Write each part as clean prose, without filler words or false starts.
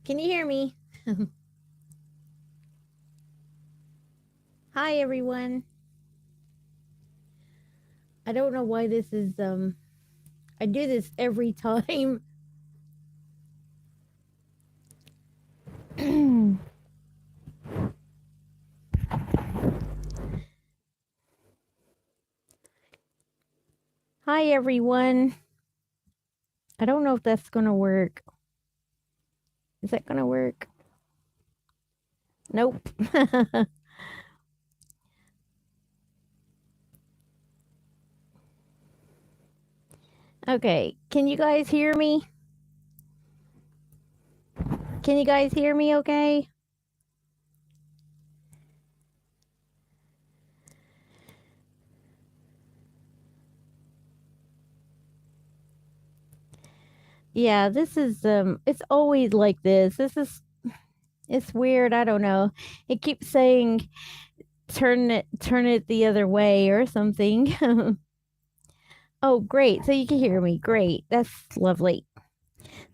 Can you hear me? Hi, everyone. I don't know why this is, I do this every time. Hi, everyone. I don't know if that's going to work. Is that going to work? Nope. Okay. Can you guys hear me? Can you guys hear me okay? Yeah, this is it's always like this. It's weird. I don't know. It keeps saying turn it the other way or something. Oh, great. So you can hear me. Great. That's lovely.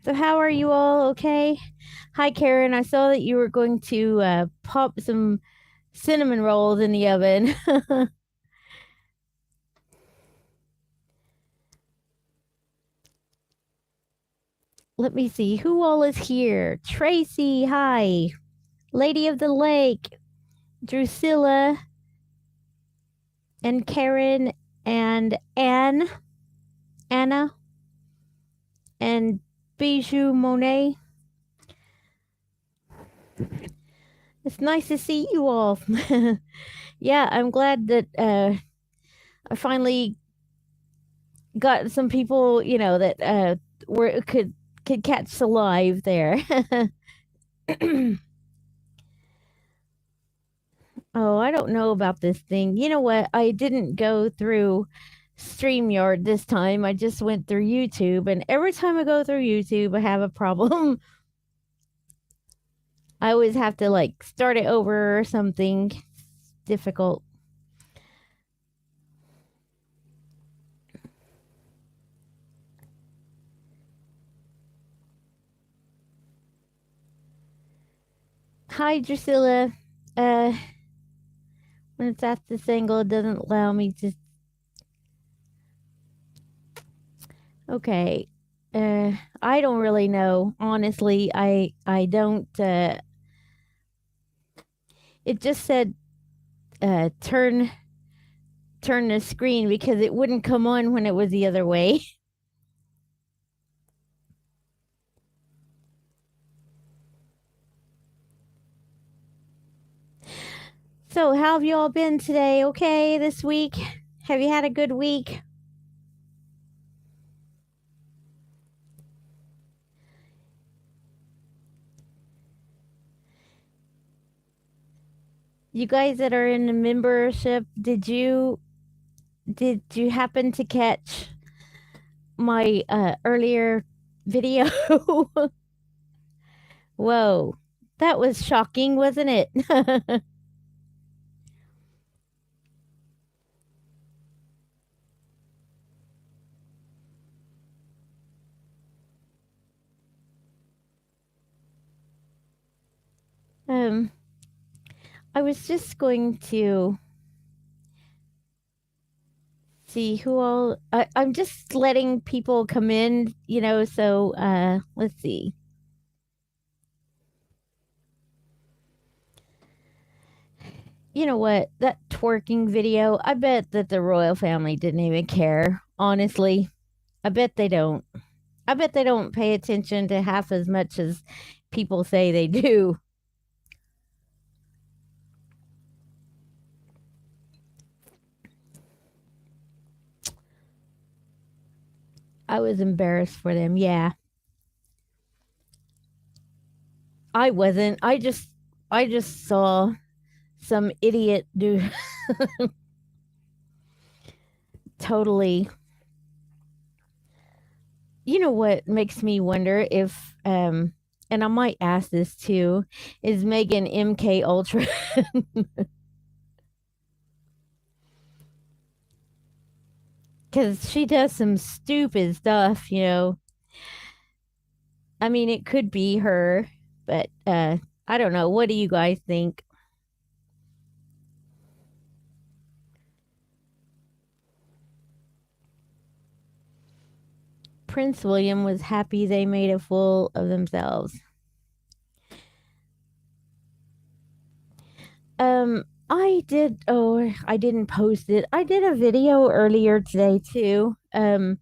So how are you all? Okay. Hi, Karen. I saw that you were going to pop some cinnamon rolls in the oven. Let me see who all is here. Tracy, hi. Lady of the Lake, Drusilla, and Karen, and Anna, and Bijou Monet. It's nice to see you all. Yeah, I'm glad that I finally got some people, that were could catch the live there. Oh, I don't know about this thing. You know what? I didn't go through StreamYard this time. I just went through YouTube, and every time I go through YouTube, I have a problem. I always have to like start it over or something. It's difficult. Hi, Drusilla. Uh, when it's at this angle, it doesn't allow me to. Okay. Uh, I don't really know. Honestly, I don't. It just said turn the screen because it wouldn't come on when it was the other way. So, how have you all been today? Okay, this week? Have you had a good week? You guys that are in the membership, did you happen to catch my earlier video? Whoa. That was shocking, wasn't it? um I was just going to see who all I'm just letting people come in, so let's see. You know what? That twerking video, I bet that the royal family didn't even care. Honestly, I bet they don't. I bet they don't pay attention to half as much as people say they do. I was embarrassed for them. Yeah. I wasn't. I just saw some idiot do totally. You know what makes me wonder if and I might ask this too, is Megan MK Ultra? Cuz she does some stupid stuff. I mean, it could be her, But I don't know. What do you guys think? Prince William was happy they made a fool of themselves. I did. Oh, I didn't post it. I did a video earlier today too. I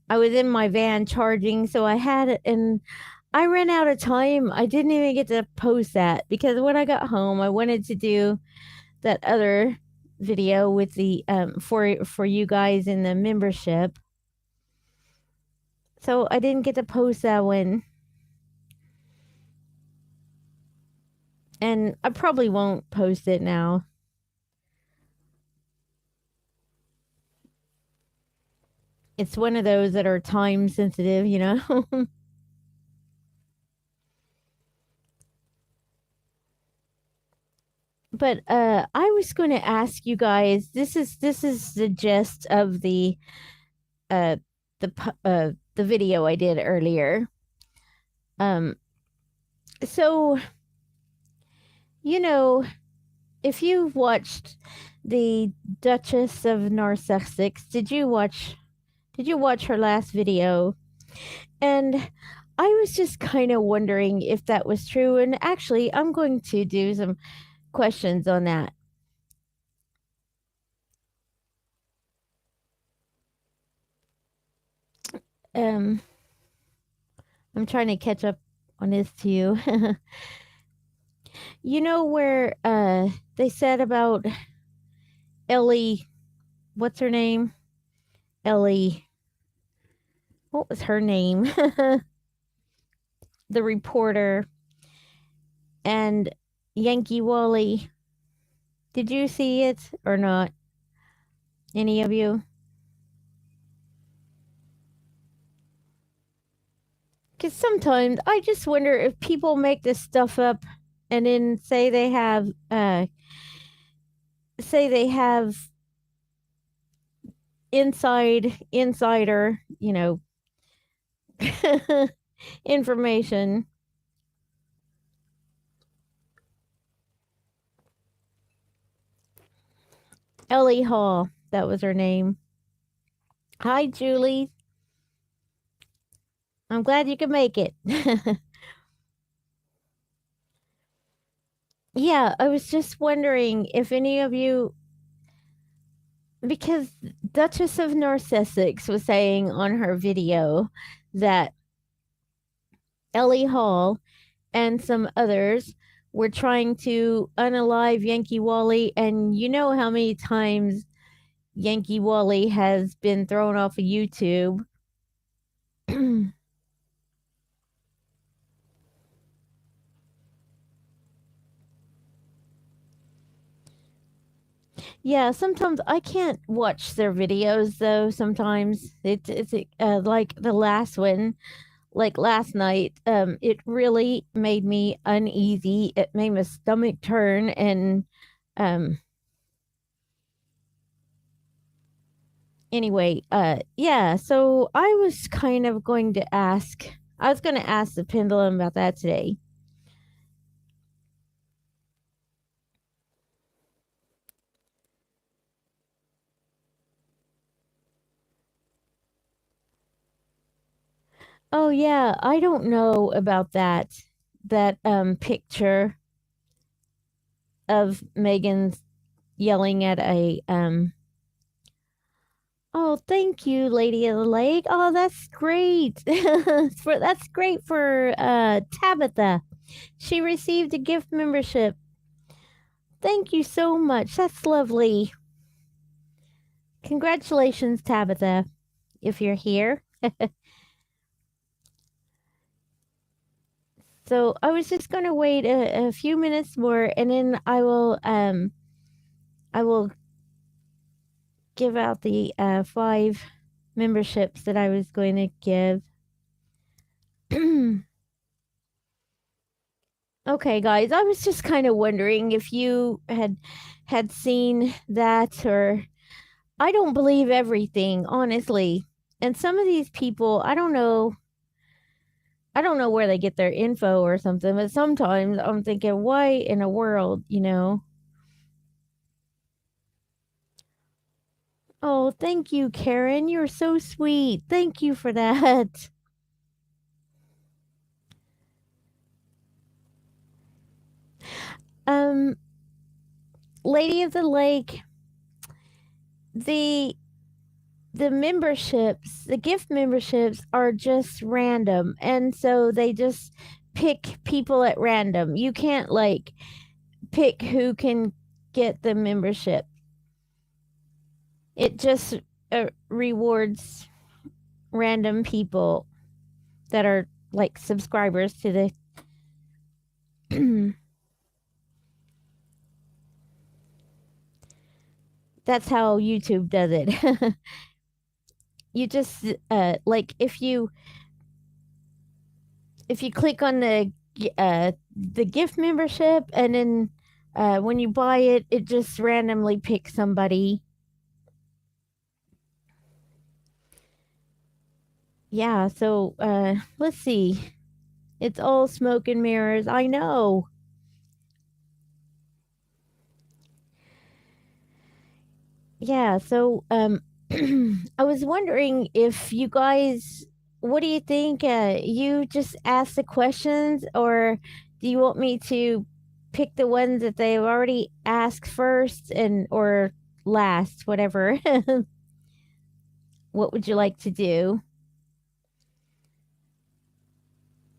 was in my van charging, so I had it, and I ran out of time. I didn't even get to post that because when I got home, I wanted to do that other video with the for you guys in the membership. So I didn't get to post that one. And I probably won't post it now. It's one of those that are time sensitive, you know. But I was going to ask you guys, this is the gist of uh the video I did earlier. Um so you know, if you've watched the Duchess of Narcissus, did you watch her last video? And I was just kind of wondering if that was true. And actually, I'm going to do some questions on that. Um, I'm trying to catch up on this too. You know where they said about Ellie, what's her name? Ellie, what was her name? The reporter and Yankee Wally. Did you see it or not? Any of you? Because sometimes I just wonder if people make this stuff up and then say they have insider, information. Ellie Hall, that was her name. Hi, Julie. I'm glad you could make it. Yeah, I was just wondering if any of you, because Duchess of Narcissus was saying on her video that Ellie Hall and some others were trying to unalive Yankee Wally, and you know how many times Yankee Wally has been thrown off of YouTube. Yeah, sometimes I can't watch their videos though. Sometimes it's like the last one, like last night. It really made me uneasy. It made my stomach turn, and um, anyway, yeah. So I was kind of going to ask. I was going to ask the pendulum about that today. Oh yeah, I don't know about that picture of Megan's yelling at a Oh, thank you, Lady of the Lake. Oh, that's great. That's great for Tabitha. She received a gift membership. Thank you so much. That's lovely. Congratulations, Tabitha, if you're here. So I was just going to wait a few minutes more, and then I will give out the 5 memberships that I was going to give. Okay, guys, I was just kind of wondering if you had seen that, or I don't believe everything, honestly. And some of these people, I don't know, I don't know where they get their info or something, but sometimes I'm thinking, why in the world, you know? Oh, thank you, Karen. You're so sweet. Thank you for that. Um, Lady of the Lake, the the memberships, the gift memberships are just random. And so they just pick people at random. You can't like pick who can get the membership. It just rewards random people that are like subscribers to the that's how YouTube does it. You just like if you click on the gift membership and then when you buy it, it just randomly picks somebody. Yeah, so let's see. It's all smoke and mirrors. I know. Yeah, so I was wondering if you guys, what do you think? You just ask the questions, or do you want me to pick the ones that they've already asked first and or last, whatever? What would you like to do?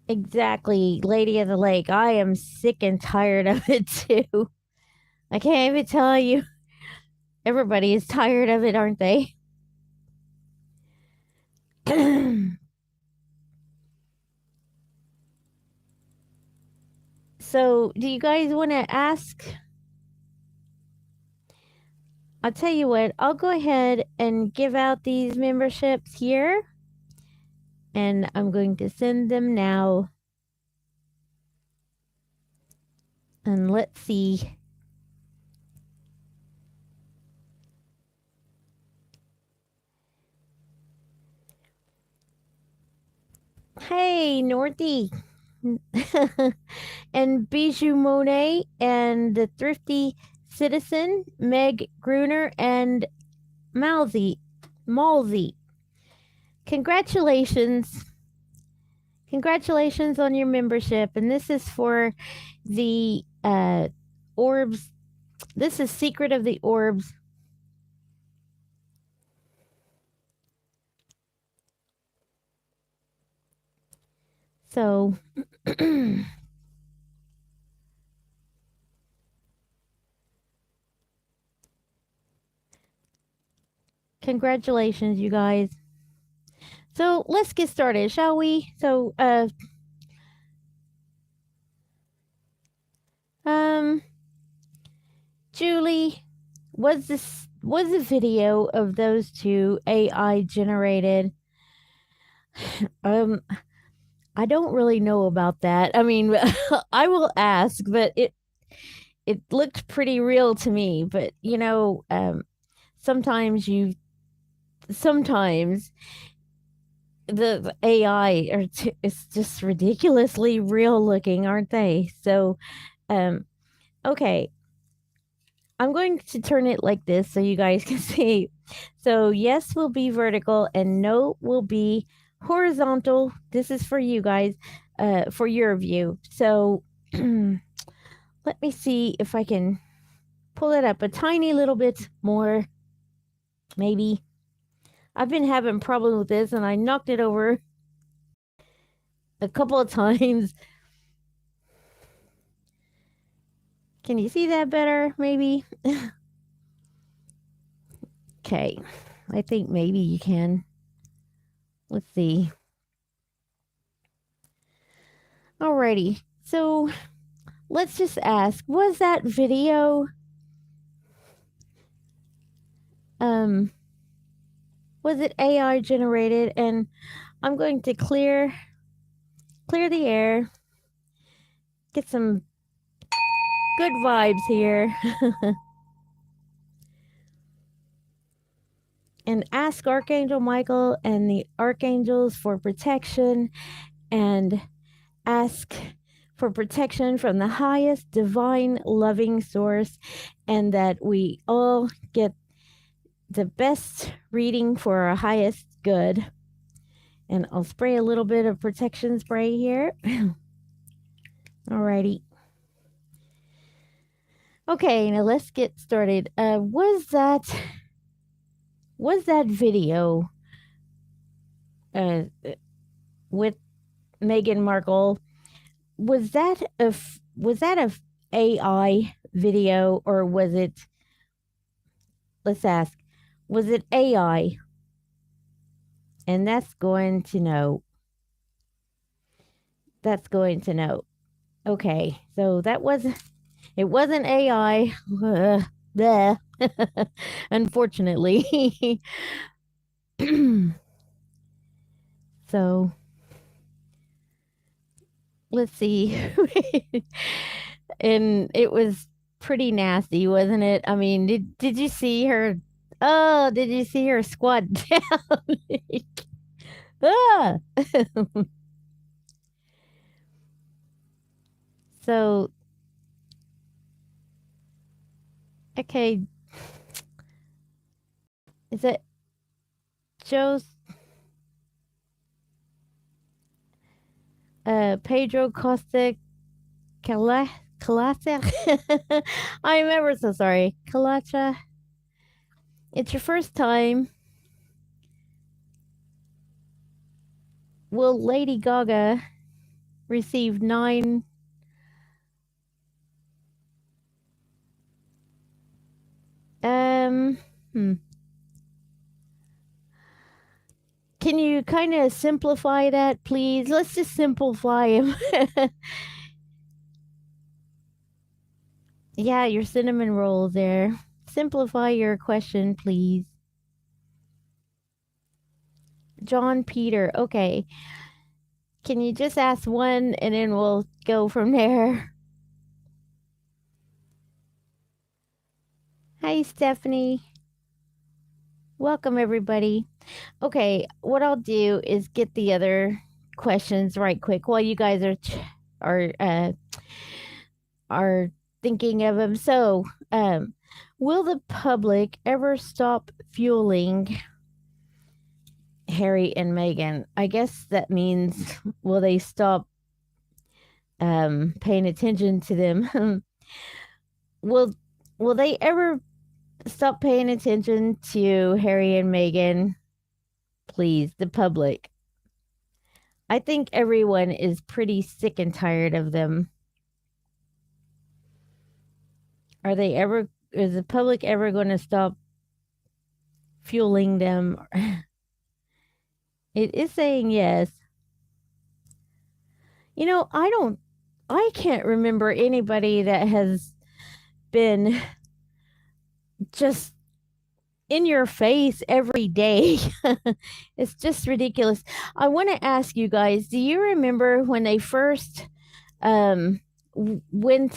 Exactly, Lady of the Lake. I am sick and tired of it too. I can't even tell you. Everybody is tired of it, aren't they? So, do you guys want to ask? I'll tell you what, I'll go ahead and give out these memberships here, and I'm going to send them now. And let's see. Hey, Northy. And Bijou Monet and the Thrifty Citizen, Meg Gruner, and Malzy. Malzy. Congratulations. Congratulations on your membership. And this is for the orbs. This is Secret of the Orbs. So congratulations, you guys. So let's get started, shall we? So um Julie, was the video of those two AI generated? Um I don't really know about that. I mean, I will ask, but it looked pretty real to me, but sometimes you sometimes the AI it's just ridiculously real looking, aren't they? So, um, okay, I'm going to turn it like this so you guys can see. So, yes will be vertical and no will be horizontal. This is for you guys, for your view. So, let me see if I can pull it up a tiny little bit more, maybe. I've been having problems with this and I knocked it over a couple of times. Can you see that better? Maybe. Okay. I think maybe you can. Let's see. Alrighty. So let's just ask, was that video um was it AI generated? And I'm going to clear the air, get some good vibes here. And ask Archangel Michael and the archangels for protection and ask for protection from the highest divine loving source, and that we all get the best reading for our highest good. And I'll spray a little bit of protection spray here. Alrighty. Okay, now let's get started. Was that video with Meghan Markle? Was that a AI video, or was it? Let's ask. Was it AI? And that's going to know. That's going to know. Okay, so it wasn't AI. Bleh. Unfortunately. So let's see. And it was pretty nasty, wasn't it? I mean, did you see her? Oh, did you see her squat down? Ah! So, okay, is it Joe's Pedro Costa Calacha? I'm ever so sorry. Calacha. It's your first time. Will Lady Gaga receive 9 hmm. Can you kind of simplify that, please? Let's just simplify him. Yeah, your cinnamon roll there. Simplify your question, please. John Peter. Okay. Can you just ask one and then we'll go from there? Hi, Stephanie. Welcome, everybody. Okay, what I'll do is get the other questions right quick while you guys are thinking of them. So, will the public ever stop fueling Harry and Meghan? I guess that means will they stop paying attention to them? will will they ever stop paying attention to Harry and Meghan? Please, the public. I think everyone is pretty sick and tired of them. Is the public ever going to stop fueling them? It is saying yes. You know, I can't remember anybody that has been just in your face every day. It's just ridiculous. I want to ask you guys, do you remember when they first went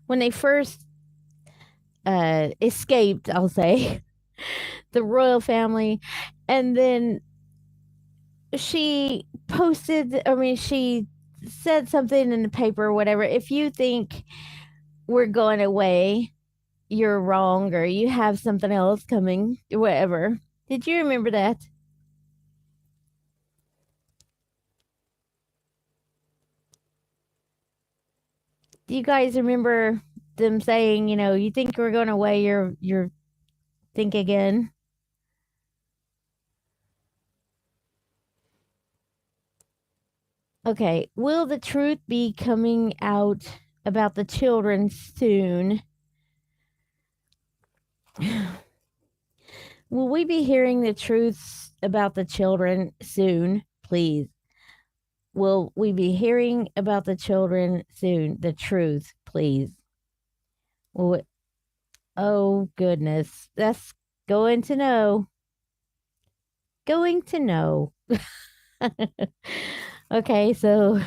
when they first escaped, I'll say, the royal family, and then she she said something in the paper or whatever. If you think we're going away, you're wrong, or you have something else coming, whatever. Did you remember that? Do you guys remember them saying, you think we're going away, you're think again? Okay, will the truth be coming out about the children soon? Will we be hearing the truths about the children soon, please? Will we be hearing about the children soon? The truth, please. Will it, oh, goodness. That's going to know. Going to know. Okay, so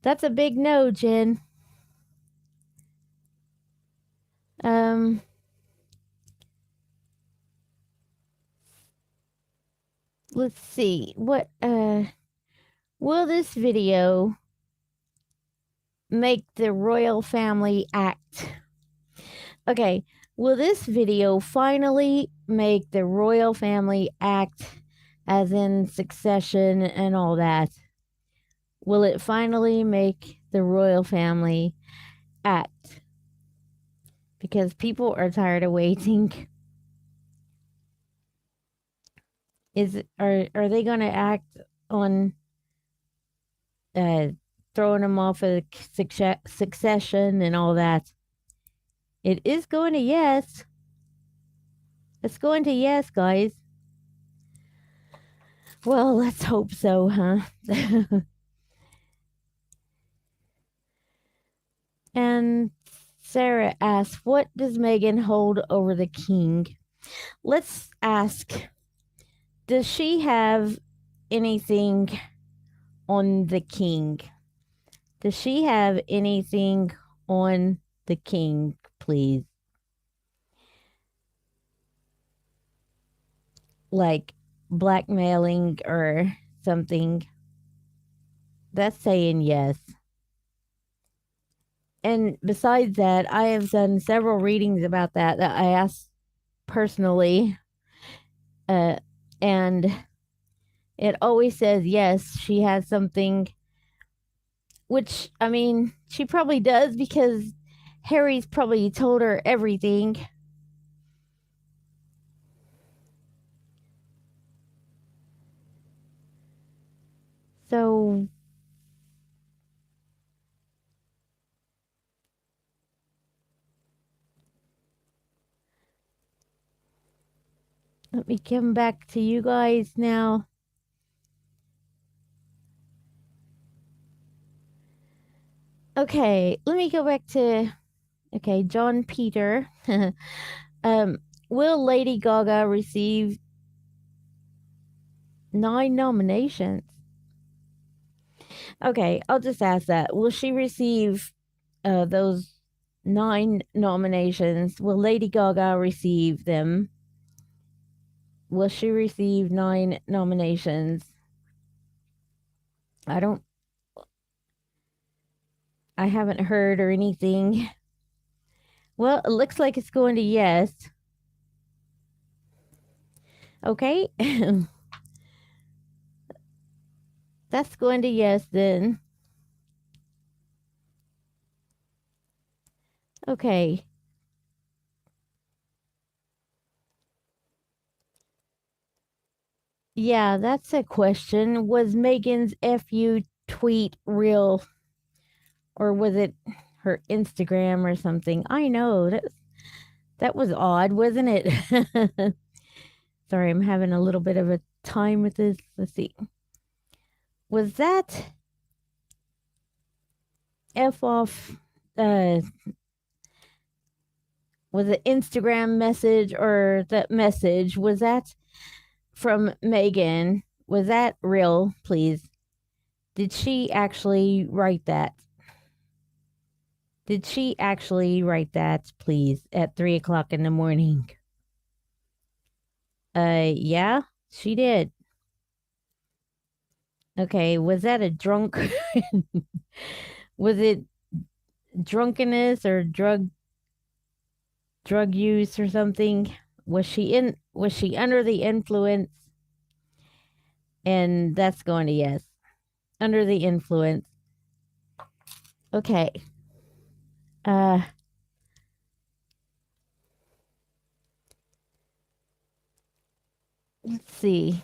that's a big no, Jen. Um, let's see. Will this video make the royal family act? Okay, will this video finally make the royal family act, as in succession and all that? Will it finally make the royal family act? Because people are tired of waiting. Are they going to act on uh, throwing them off of succession and all that? It is going to yes. It's going to yes, guys. Well, let's hope so, huh? And Sarah asks, what does Meghan hold over the king? Let's ask, does she have anything on the king? Does she have anything on the king, please? Like blackmailing or something? That's saying yes. And besides that, I have done several readings about that I asked personally. And it always says yes, she has something, which, I mean, she probably does because Harry's probably told her everything. So let me come back to you guys now. Okay, let me go back to John Peter. um, will Lady Gaga receive 9 nominations? Okay, I'll just ask that. Will she receive those 9 nominations? Will Lady Gaga receive them? Will she receive 9 nominations? I don't, I haven't heard or anything. Well, it looks like it's going to yes. Okay. That's going to yes then. Okay. Yeah, that's a question. Was Megan's FU tweet real, or was it her Instagram or something? I know that was odd, wasn't it? Sorry, I'm having a little bit of a time with this. Let's see. Was that F off was it Instagram message, or that message, was that from Megan? Was that real, please? Did she actually write that? Did she actually write that, please, at 3 o'clock in the morning? Yeah, she did. Okay, was that a drunk? Was it drunkenness or drug use or something? Was she under the influence? And that's going to yes. Under the influence. Okay. Uh let's see.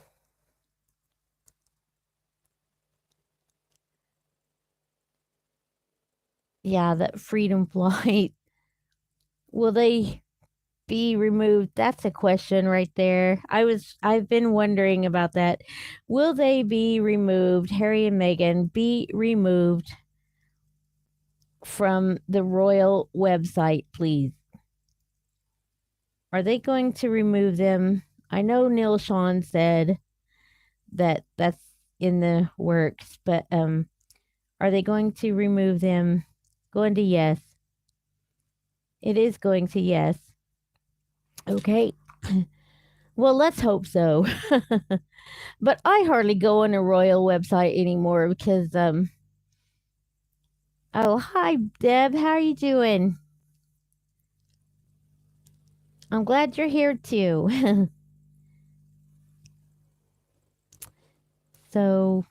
Yeah, that freedom flight. Will they be removed? That's a question right there. I've been wondering about that. Will they be removed? Harry and Meghan be removed from the royal website, please? Are they going to remove them? I know Neil Sean said that that's in the works, but are they going to remove them? Going to yes. It is going to yes. Okay. Well, let's hope so. But I hardly go on a royal website anymore because oh, hi Deb, how are you doing? I'm glad you're here too. So,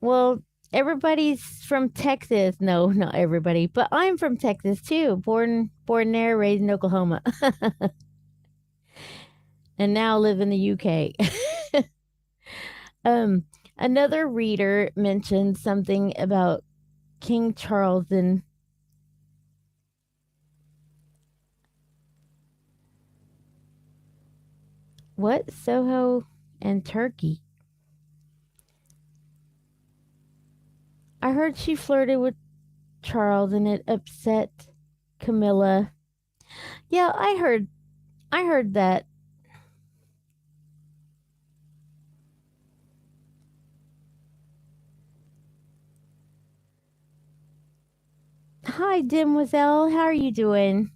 well, everybody's from Texas. No, not everybody, but I'm from Texas too. Born there, raised in Oklahoma, and now live in the UK. um, Another reader mentioned something about King Charles and what Soho and Turkey. I heard she flirted with Charles and it upset Camilla. Yeah, I heard that. Hi, Demoiselle. How are you doing?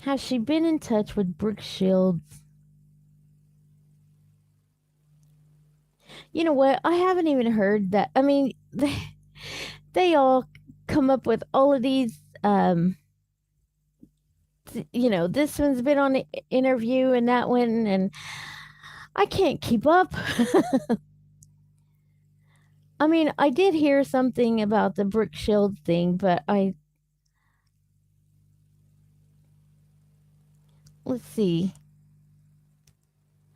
Has she been in touch with Brooke Shields? You know what? I haven't even heard that. I mean, they all come up with all of these. This one's been on the interview and that one, and I can't keep up. I mean, I did hear something about the Brooke Shields thing, but let's see.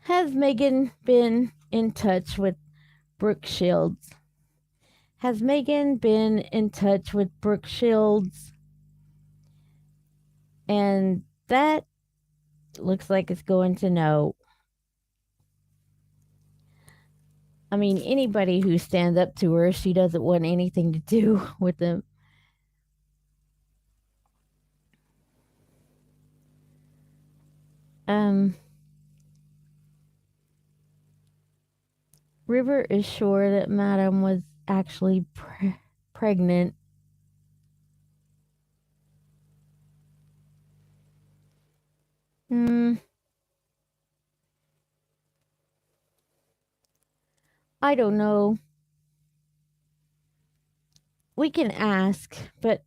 Has Megan been in touch with Brooke Shields? Has Megan been in touch with Brooke Shields? And that looks like it's going to no. I mean, anybody who stands up to her, she doesn't want anything to do with them. Um, River is sure that Madame was actually pregnant. Hmm, I don't know. We can ask, but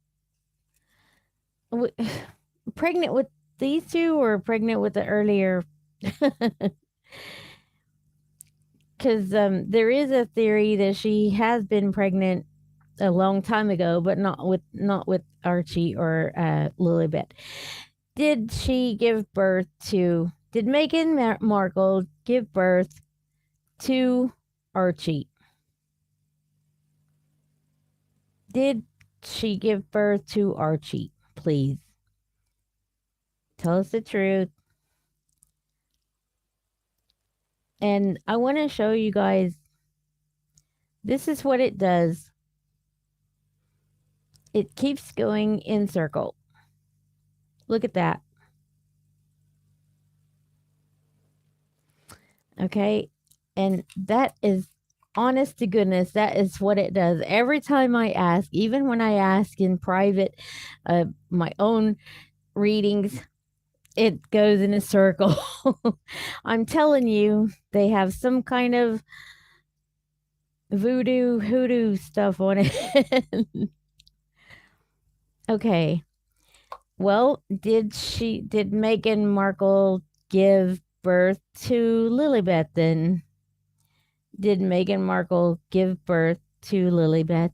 w- pregnant with these two or pregnant with the earlier? Because there is a theory that she has been pregnant a long time ago, but not with Archie or Lilibet. Did she give birth to? Did Meghan Markle give birth to Archie? Did she give birth to Archie? Please tell us the truth. And I want to show you guys. This is what it does. It keeps going in circle. Look at that. Okay. And that is honest to goodness, that is what it does. Every time I ask, even when I ask in private, my own readings, it goes in a circle. I'm telling you, they have some kind of voodoo hoodoo stuff on it. Okay. Well, did Meghan Markle give birth to Lilibet then? Did Meghan Markle give birth to Lilibet?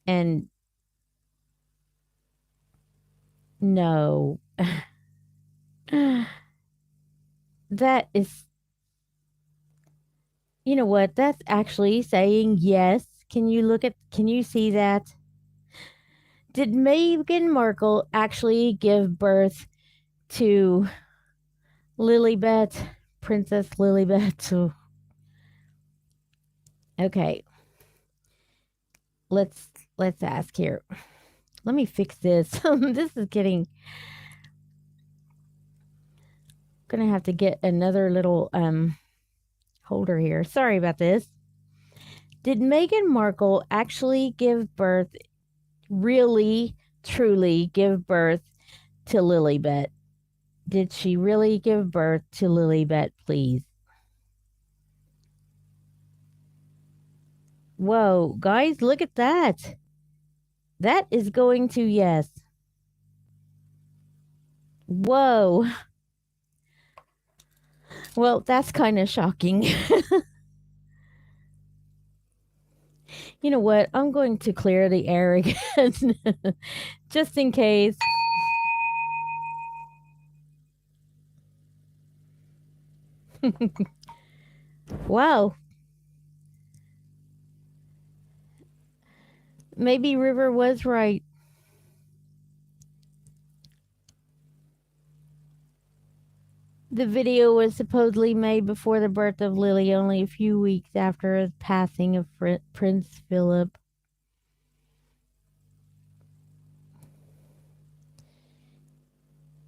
And no. That is, you know what? That's actually saying yes. Can you see that? Did Meghan Markle actually give birth to Lilibet, Princess Lilibet? Okay, let's ask here. Let me fix this. This is getting gonna have to get another little holder here. Sorry about this. Did Meghan Markle actually give birth really, truly give birth to Lilybet? Did she really give birth to Lilybet, please? Whoa, guys, look at that. That is going to yes. Whoa. Well, that's kind of shocking. You know what? I'm going to clear the air again just in case. Wow. Maybe River was right. The video was supposedly made before the birth of Lily, only a few weeks after the passing of Prince Philip.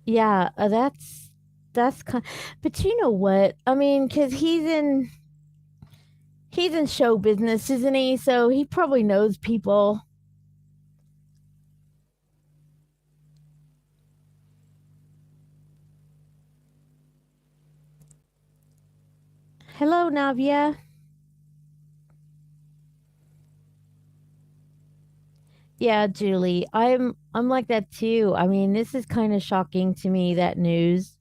Yeah, that's kind. But you know what? I mean, because he's in show business, isn't he? So he probably knows people. Hello, Navia. Yeah, Julie. I'm like that too. I mean, this is kind of shocking to me, that news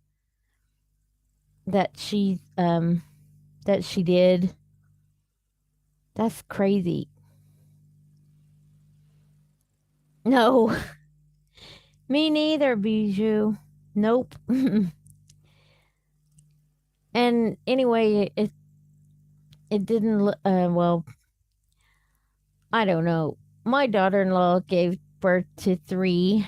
that she did. That's crazy. No, me neither, Bijou. Nope. And anyway, it didn't well, I don't know. My daughter-in-law gave birth to three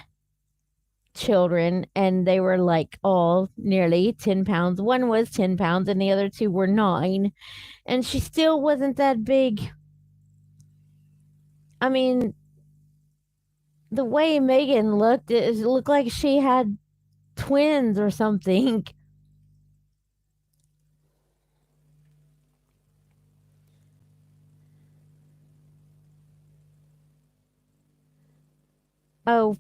children, and they were like all nearly 10 pounds. One was 10 pounds and the other two were 9, and she still wasn't that big. I mean, the way Megan looked, it looked like she had twins or something. Oh,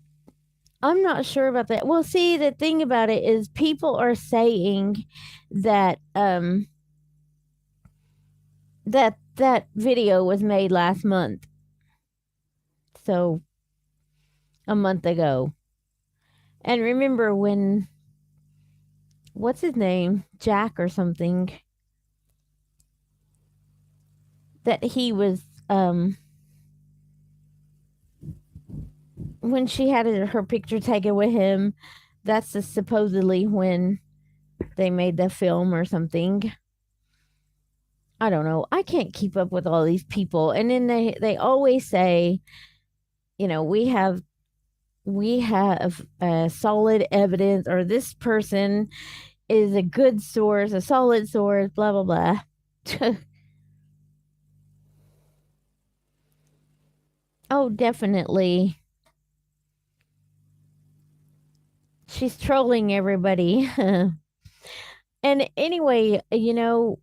I'm not sure about that. Well, see, the thing about it is people are saying that that video was made last month. So, a month ago. And remember when what's his name? Jack or something, that he was when she had her picture taken with him, that's supposedly when they made the film or something. I don't know. I can't keep up with all these people. And then they always say, we have solid evidence, or this person is a good source, a solid source, blah blah blah. Oh, definitely. She's trolling everybody. And anyway, I'm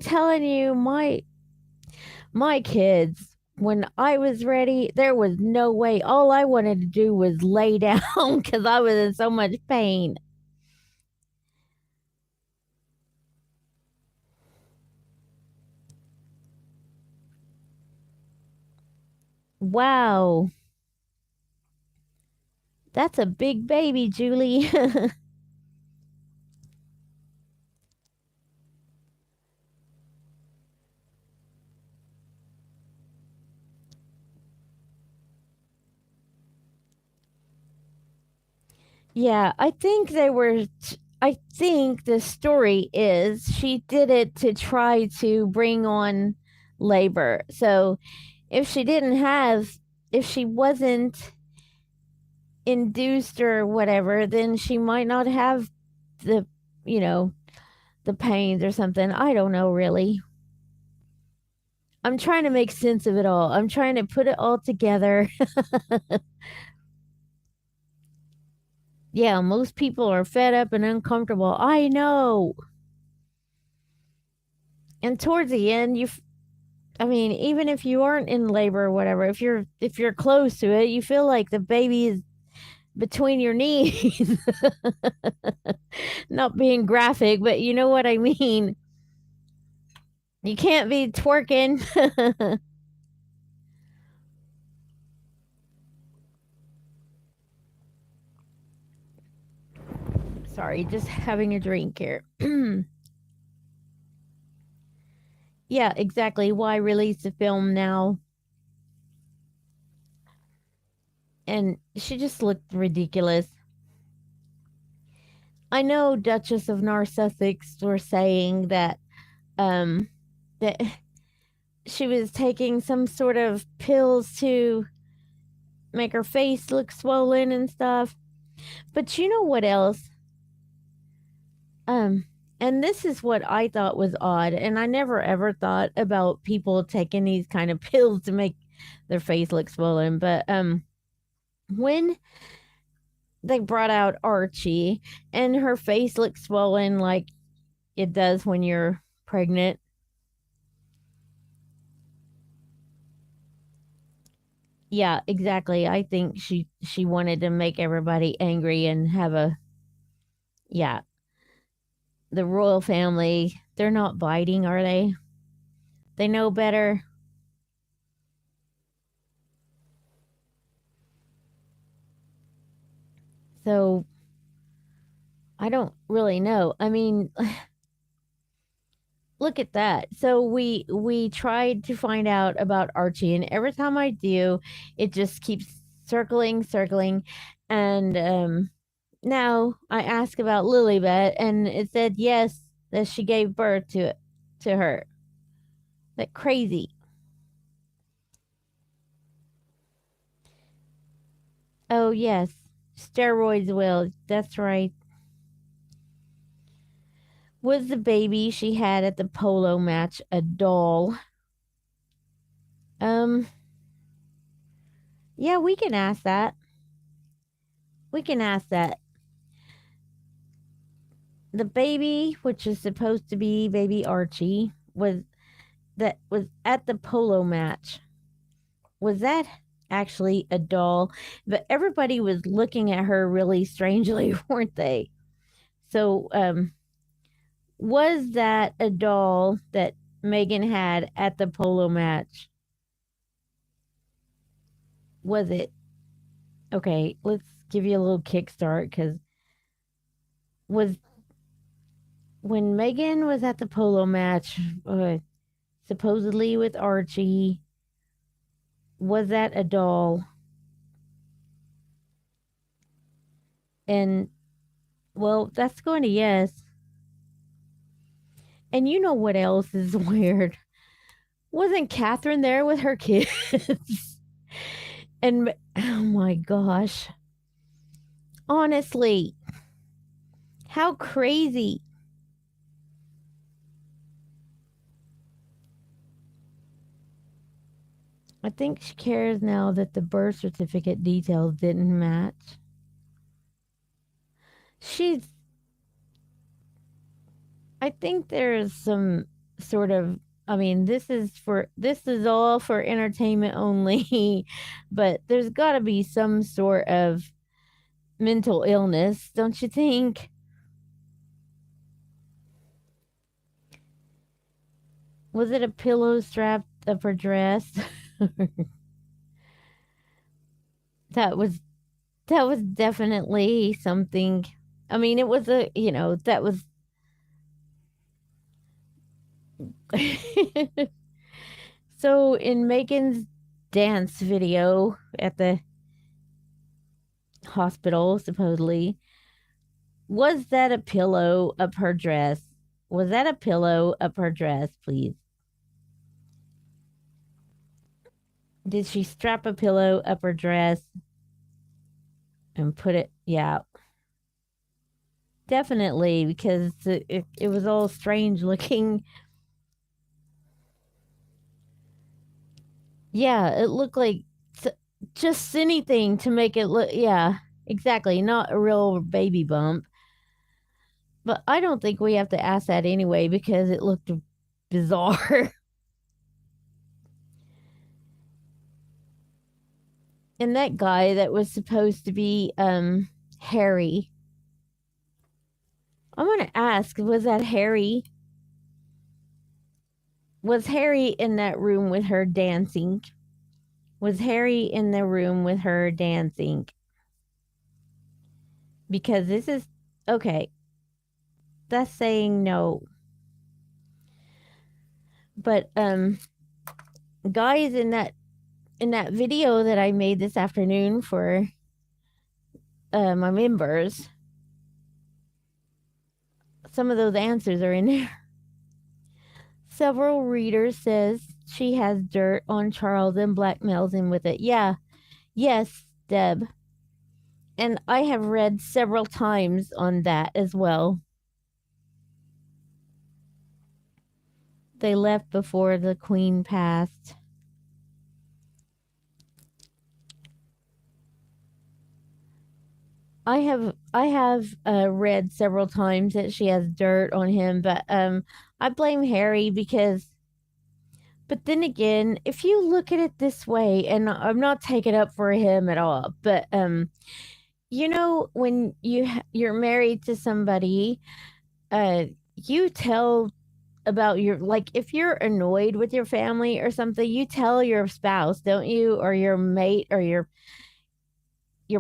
telling you, my kids, when I was ready, there was no way. All I wanted to do was lay down because I was in so much pain. Wow, that's a big baby, Julie. Yeah, I think the story is she did it to try to bring on labor. So if she didn't have, if she wasn't induced or whatever, then she might not have the, you know, the pains or something. I don't know really. I'm trying to make sense of it all. I'm trying to put it all together. Yeah, most people are fed up and uncomfortable. I know. And towards the end, I mean, even if you aren't in labor or whatever, if you're close to it, you feel like the baby is between your knees. Not being graphic, but you know what I mean. You can't be twerking. Sorry, just having a drink here. Yeah, exactly. Why release the film now? And she just looked ridiculous. I know Duchess of Narsussex were saying um that she was taking some sort of pills to make her face look swollen and stuff. But you know what else? Um and this is what I thought was odd, and I never ever thought about people taking these kind of pills to make their face look swollen, but when they brought out Archie and her face looked swollen like it does when you're pregnant. Yeah, exactly. I think she wanted to make everybody angry and have a yeah, the royal family, they're not biting, are they? They know better. So I don't really know. I mean, look at that. So we tried to find out about Archie, and every time I do, it just keeps circling, and now I asked about Lilybet, and it said yes that she gave birth to her. That crazy. Oh yes, steroids will. That's right. Was the baby she had at the polo match a doll? Um, yeah, we can ask that. We can ask that. The baby, which is supposed to be baby Archie, was at the polo match. Was that actually a doll? But everybody was looking at her really strangely, weren't they? So, was that a doll that Megan had at the polo match? Was it? Okay, let's give you a little kickstart because was when Megan was at the polo match, supposedly with Archie, was that a doll? And well, that's going to yes. And you know what else is weird? Wasn't Catherine there with her kids? And oh my gosh, honestly, how crazy. I think she cares now that the birth certificate details didn't match. She's, I think there's some sort of, I mean, this is all for entertainment only, but there's got to be some sort of mental illness, don't you think? Was it a pillow strapped up her dress? that was that was definitely something. I mean, it was a, that was so in Megan's dance video at the hospital, supposedly, was that a pillow up her dress? Was that a pillow up her dress, please? Did she strap a pillow up her dress and put it? Yeah, definitely, because it was all strange looking. Yeah, it looked like just anything to make it look. Yeah, exactly. Not a real baby bump. But I don't think we have to ask that anyway because it looked bizarre. And that guy that was supposed to be Harry. I'm gonna ask, was that Harry? Was Harry in that room with her dancing? Was Harry in the room with her dancing? Because this is okay. That's saying no. But guys, in that video that I made this afternoon for my members, some of those answers are in there. Several readers says she has dirt on Charles and blackmails him with it. Yeah, yes, Deb. And I have read several times on that as well. They left before the queen passed. I have read several times that she has dirt on him, but I blame Harry because but then again, if you look at it this way, and I'm not taking up for him at all, but you know, when you're married to somebody, uh you tell about your, like, if you're annoyed with your family or something, you tell your spouse, don't you, or your mate or your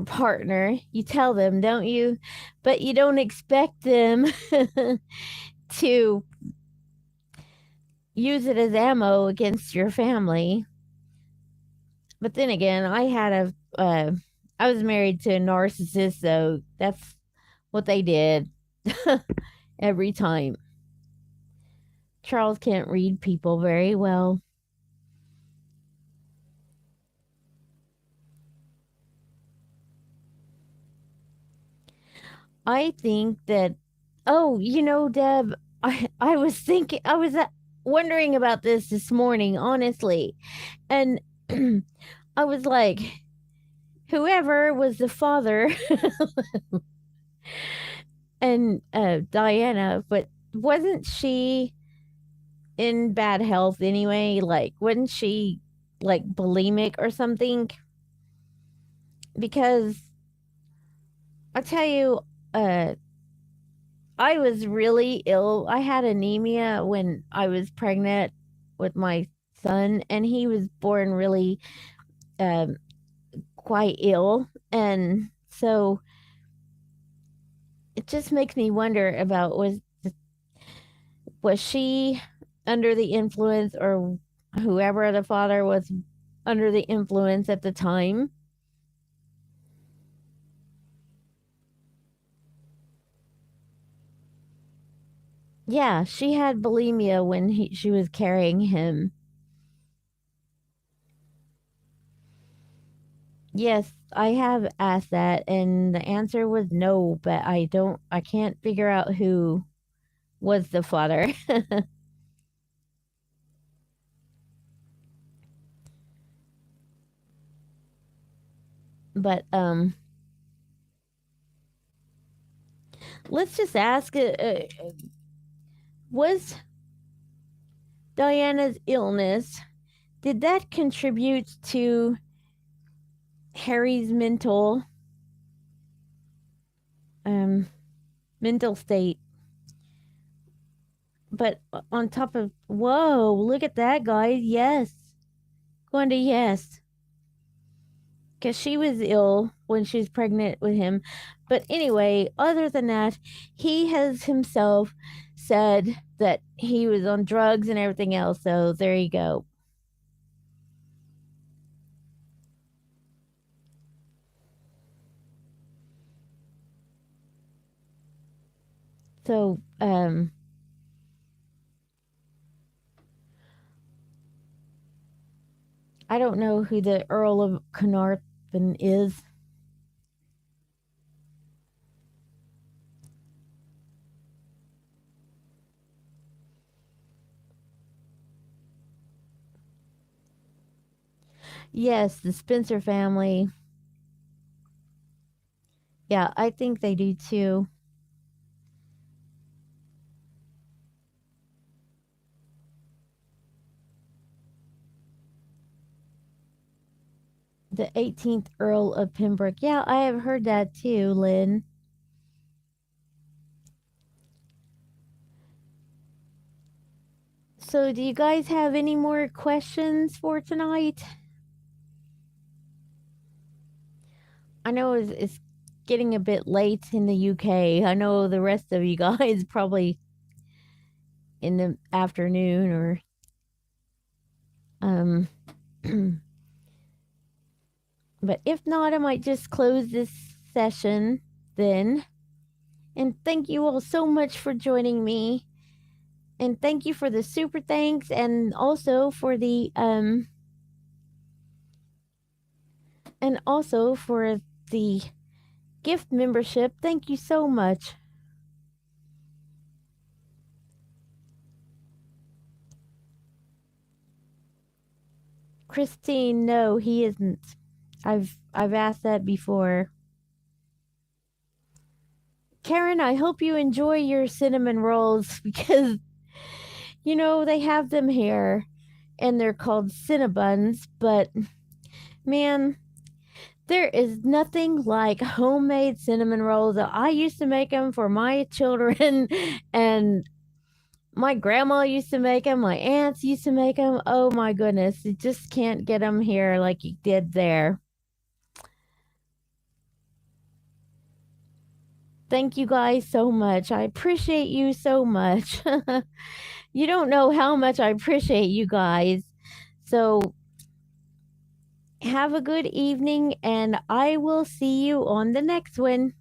partner, you tell them, don't you? But you don't expect them to use it as ammo against your family. But then again, I was married to a narcissist, so that's what they did every time. Charles can't read people very well. I think that, oh, you know, Deb, I was thinking, I was wondering about this morning, honestly. And I was like, whoever was the father and Diana, but wasn't she in bad health anyway? Like, wasn't she like bulimic or something? Because I tell you, uh, I was really ill. I had anemia when I was pregnant with my son, and he was born really um, quite ill. And so it just makes me wonder about was she under the influence, or whoever the father was under the influence at the time? Yeah, she had bulimia when she was carrying him. Yes, I have asked that, and the answer was no, but I can't figure out who was the father. But let's just ask, was Diana's illness, did that contribute to Harry's um mental state? But on top of, whoa, look at that, guys. Yes. Going to yes. Because she was ill when she was pregnant with him. But anyway, other than that, he has himself said that he was on drugs and everything else. So there you go. So I don't know who the Earl of Carnarvon is. Yes, the Spencer family. Yeah, I think they do too. The 18th Earl of Pembroke. Yeah, I have heard that too, Lynn. So, do you guys have any more questions for tonight? I know it's getting a bit late in the UK. I know the rest of you guys probably in the afternoon or um but if not, I might just close this session then. And thank you all so much for joining me. And thank you for the super thanks and also for the gift membership. Thank you so much. Christine, no, he isn't. I've asked that before. Karen, I hope you enjoy your cinnamon rolls because they have them here and they're called Cinnabuns, but man, there is nothing like homemade cinnamon rolls. I used to make them for my children and my grandma used to make them, my aunts used to make them. Oh my goodness, you just can't get them here like you did there. Thank you guys so much. I appreciate you so much. You don't know how much I appreciate you guys. So, have a good evening, and I will see you on the next one.